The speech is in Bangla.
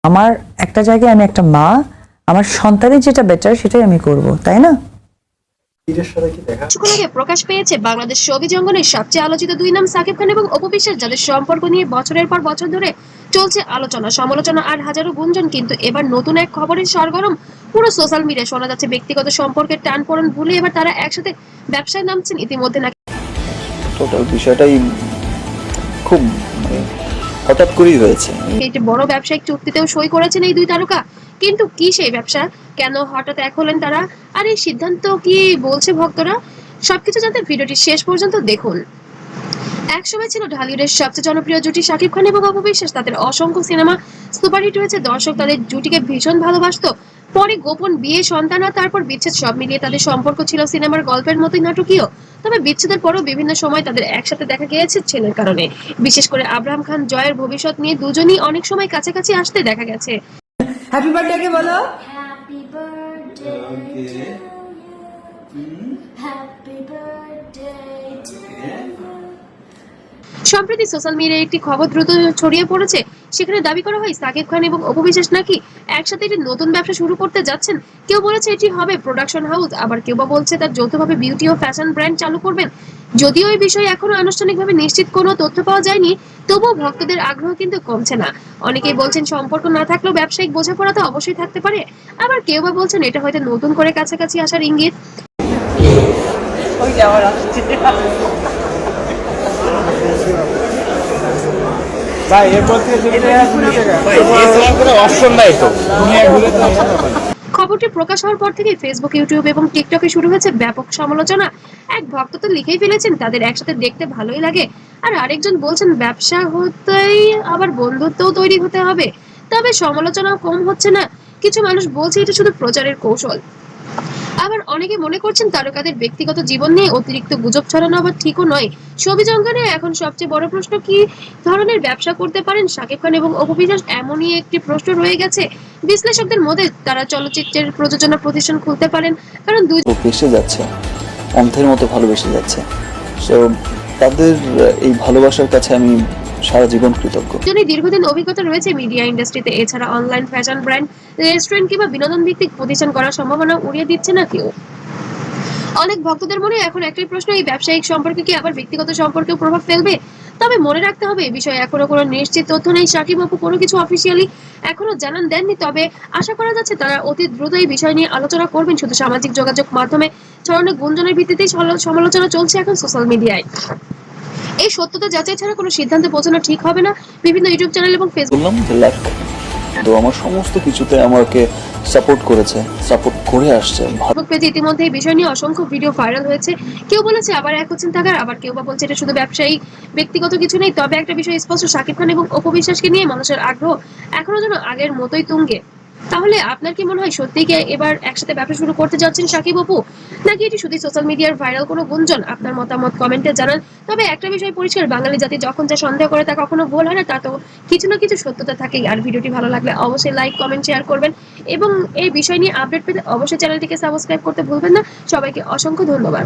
আমার একটা জায়গায় আমি একটা মা, আমার সন্তানের যেটা বেটার সেটাই আমি করব, তাই না? কিছুক্ষণ আগে প্রকাশ পেয়েছে বাংলাদেশ ছবি জঙ্গনের সবচেয়ে আলোচিত দুই নাম সাকিব খান এবং অপু বিশ্বাস, যাদের সম্পর্ক নিয়ে বছরের পর বছর ধরে চলছে আলোচনা, সমালোচনা আর হাজারো গুঞ্জন। কিন্তু এবার নতুন এক খবরের সরগরম পুরো সোশ্যাল মিডিয়া। শোনা যাচ্ছে ব্যক্তিগত সম্পর্কের টানপোড়েন ভুলে এবার তারা একসাথে ব্যবসায় নামছেন। ইতিমধ্যে নাকি টোটাল বিষয়টাই খুব হঠাৎ করেই হয়েছে। একটি বড় ব্যবসায়িক চুক্তিতেও সই করেছেন এই দুই তারকা। কিন্তু কি সেই ব্যবসা, কেন হঠাৎ এক হলেন তারা, আর এই সিদ্ধান্ত কি বলছে ভক্তরা? সবকিছু জানতে ভিডিওটি শেষ পর্যন্ত দেখুন। একসময় ছিল ঢালিউডের সবচেয়ে জনপ্রিয় জুটি শাকিব খান এবং অপু বিশ্বাস। তাদের অসংখ্য সিনেমা সুপারহিট হয়েছে, দর্শক তাদের জুটিকে ভীষণ ভালোবাসতো। পরে গোপন বিয়ে, সন্তান আর তারপর বিচ্ছেদ, সব মিলিয়ে তাদের সম্পর্ক ছিল সিনেমার গল্পের মতোই নাটকীয়। তবে বিচ্ছেদের পরও বিভিন্ন সময় তাদের একসাথে দেখা গিয়েছে ছেলের কারণে। বিশেষ করে আব্রাহাম খান জয়ের ভবিষ্যৎ নিয়ে দুজনই অনেক সময় কাছাকাছি আসতে দেখা গেছে। হ্যাপি বার্থডে কে বলো। Happy birthday to you. Happy birthday to you. সম্প্রতি সোশ্যাল মিডিয়ায় একটি খবর দ্রুত ছড়িয়ে পড়েছে। সেখানে দাবি করা হয় সাকিব খান এবং অপু বিশ্বাস নাকি একসাথে একটি নতুন ব্যবসা শুরু করতে যাচ্ছেন। কেউ বলেছে এটি হবে প্রোডাকশন হাউস, আবার কেউ বা বলছে তার যৌথভাবে বিউটি ও ফ্যাশন ব্র্যান্ড চালু করবেন। যদিও এই বিষয়ে এখনো আনুষ্ঠানিকভাবে নিশ্চিত কোনো তথ্য পাওয়া যায়নি, তবুও ভক্তদের আগ্রহ কিন্তু কমছে না। অনেকেই বলছেন সম্পর্ক না থাকলেও ব্যবসায়িক বোঝাপড়া তো অবশ্যই থাকতে পারে। আবার কেউ বা বলছেন এটা হয়তো নতুন করে কাছাকাছি আসার ইঙ্গিত। খবরটি প্রকাশ হওয়ার পর থেকে ফেসবুক, ইউটিউব এবং টিকটকে শুরু হয়েছে ব্যাপক সমালোচনা। এক ভক্ত তো লিখেই ফেলেছেন তাদের একসাথে দেখতে ভালোই লাগে, আর আরেকজন বলছেন ব্যবসা হতেই আবার বন্ধুত্বও তৈরি হতে হবে। তবে সমালোচনাও কম হচ্ছে না। কিছু মানুষ বলছে এটা শুধু প্রচারের কৌশল, আবার অনেকে মনে করছেন তারকাদের ব্যক্তিগত জীবন নিয়ে অতিরিক্ত গুজব ছড়ানো আবার ঠিকও নয়। ছবি জঙ্গনে এখন সবচেয়ে বড় প্রশ্ন, কি ধরনের ব্যবসা করতে পারেন শাকিব খান এবং অপু বিশ্বাস, এমনই একটি প্রশ্ন রয়ে গেছে বিশ্লেষকদের মধ্যে। তারা চলচ্চিত্রের প্রযোজনা প্রতিষ্ঠান খুলতে পারেন, কারণ দুই বেসে যাচ্ছে, অন্ধের মতো ভালোবেসে যাচ্ছে। সো তাদের এই ভালোবাসার কাছে আমি সারা জীবন কৃতজ্ঞ। জনের দীর্ঘদিন অভিজ্ঞতা রয়েছে মিডিয়া ইন্ডাস্ট্রিতে। এছাড়া অনলাইন ফ্যাশন ব্র্যান্ড, রেস্টুরেন্ট কিংবা বিনোদন ভিত্তিক প্রতিষ্ঠান করার সম্ভাবনা উড়িয়ে দিচ্ছে না কেউ। অনেক ভক্তদের মনে এখন একটাই প্রশ্ন, এই ব্যবসায়িক সম্পর্কে কি আবার ব্যক্তিগত সম্পর্কেও প্রভাব ফেলবে? তবে মনে রাখতে হবে, এই বিষয়ে এখনো কোনো নিশ্চিত তথ্য নেই। সাকিব অপু কোনো কিছু অফিসিয়ালি এখনো জানান দেননি, তবে আশা করা যাচ্ছে তারা অতি দ্রুত এই বিষয় নিয়ে আলোচনা করবেন। শুধু সামাজিক যোগাযোগ মাধ্যমে ছড়ানো গুঞ্জনের ভিত্তিতেই সমালোচনা চলছে এখন সোশ্যাল মিডিয়ায়। এই সত্যতা যাচাই ছাড়া কোনো সিদ্ধান্তে পৌঁছানো ঠিক হবে না। বিভিন্ন ইউটিউব চ্যানেল এবং ফেসবুক বললাম যে লাক, তো আমার সমস্ত কিছুতে আমাকে সাপোর্ট করেছে, সাপোর্ট করে আসছে। পেজে ইতিমধ্যে এই বিষয় নিয়ে অসংখ্য ভিডিও ভাইরাল হয়েছে। কেউ বলেছে আবার এক হচ্ছেন তাগার, আবার কেউ বা বলছে এটা শুধু ব্যবসায়ী, ব্যক্তিগত কিছু নেই। তবে একটা বিষয় স্পষ্ট, শাকিব খান এবং অপু বিশ্বাসকে নিয়ে মানুষের আগ্রহ এখনো যেন আগের মতোই তুঙ্গে। তাহলে আপনার কি মনে হয়, সত্যিই কি এবার একসাথে ব্যবসা শুরু করতে যাচ্ছেন শাকিব অপু, নাকি এটি শুধু সোশ্যাল মিডিয়ার ভাইরাল কোনো গুঞ্জন? আপনার মতামত কমেন্টে জানান। তবে একটা বিষয় পরিষ্কার, বাঙালি জাতি যখন যা সন্দেহ করে তা কখনো ভুল হয় না, তা তো কিছু না কিছু সত্যতা থাকেই। আর ভিডিওটি ভালো লাগলে অবশ্যই লাইক, কমেন্ট, শেয়ার করবেন এবং এই বিষয় নিয়ে আপডেট পেতে অবশ্যই চ্যানেলটিকে সাবস্ক্রাইব করতে ভুলবেন না। সবাইকে অসংখ্য ধন্যবাদ।